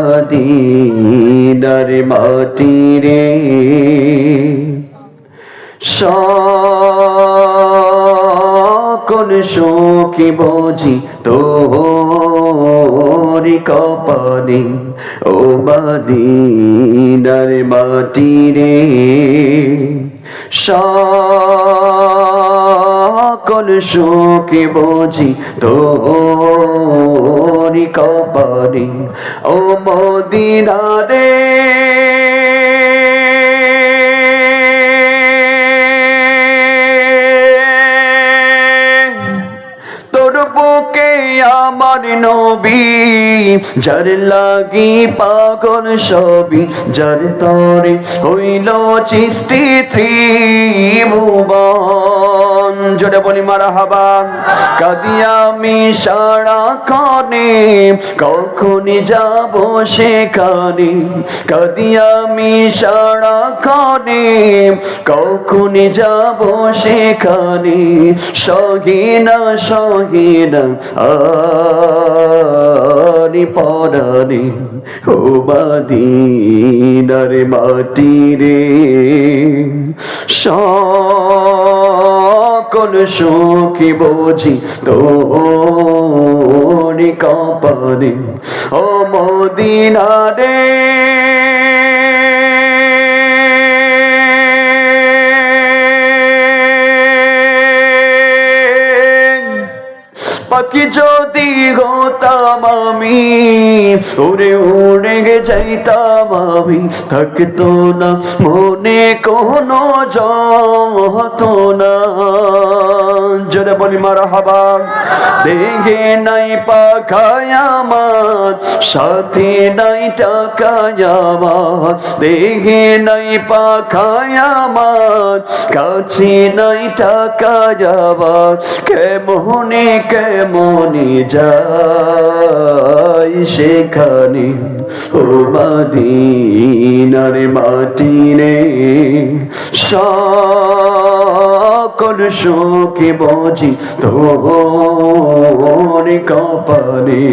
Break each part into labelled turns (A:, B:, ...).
A: মদিনার মাটি রে সকল সুখী বুঝি তোরি কপালে ও মদিনার মাটি রে সকল সুখী বুঝি তোরি কপালে ও মদিনা রে বুকে আমার নবী যার লাগি পাগল সবই যার তরে হইল সৃষ্টি ত্রিভুবন জোরে বলি মারহাবা কাঁদি আমি সারা কানে কখনই যাব সেখানে কাঁদি আমি সারা কানে কখনই যাব সেখানে সহিনা সহিনা আনি পরানি ও মদিনার মাটি রে সকল সুখী বুঝি তোরি কপালে ও মদিনা রে পাখি যদি হতাম আমি উড়ে উড়ে যাইতাম আমি থাকতো না মনে কোনো যন্ত্রণা জোরে বলি মারহাবা দেখে নাই পাখায় আমার সাথে নাই টাকায় আমার দেখে নাই পাখায় আমার কাছে নাই টাকায় আমার কেমনে কেমনে যাই সেখানে ও মদিনার মাটি রে সকল সুখী বুঝি তোরি কপালে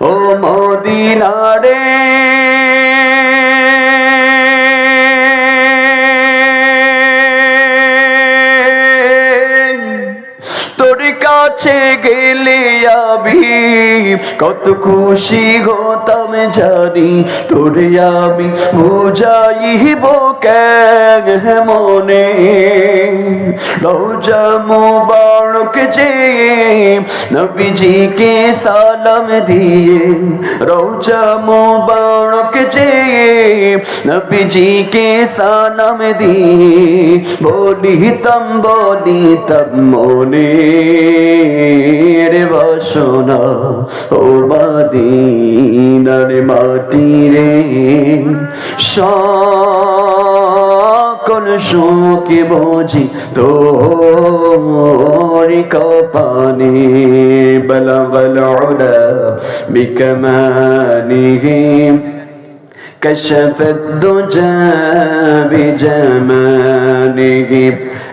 A: ও মদিনা রে কাছে গেলে আমি কত খুশি হতাম জানি তোরে আমি বুঝাইব কেমনে রওজা মুবারক যে নবীজিকে সালাম দিয়ে রওজা মুবারক যে নবীজিকে সালাম দিয়ে বলিতাম মনে রে বাসনা ও মদিনার মাটি রে সকল সুখী বুঝি তোরি কপালে বলগল উলা বিকমালিহি كشف الدجى بجماله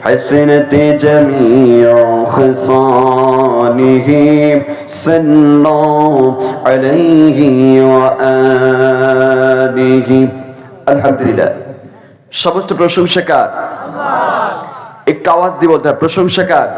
A: حسنت جميع خصاله صلوا عليه وآله الحمد لله সমস্ত প্রশংসা কার একটু আওয়াজ দিয়ে বলতে হবে প্রশংসা কার